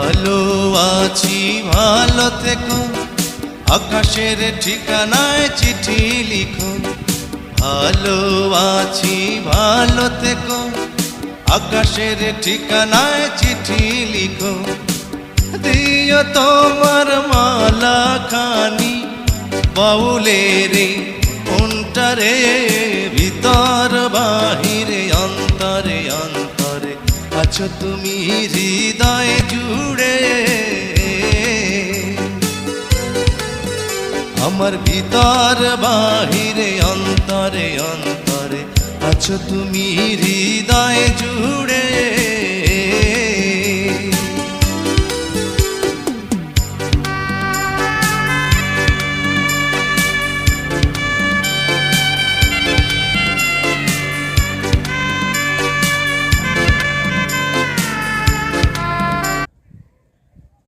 ভালো আছি ভালো থেকো, আকাশের ঠিকানায় চিঠি লিখো। ভালো আছি ভালো থেকো, আকাশের ঠিকানায় চিঠি লিখো। দিও তোমার মালা খানি বাউলের অন্তরে, ভিতর বাহিরে অন্তরে অন্তরে আছো তুমি হৃদয় জুড়ে। আমার ভিতর বাহিরে অন্তরে অন্তরে আছো তুমি হৃদয় জুড়ে।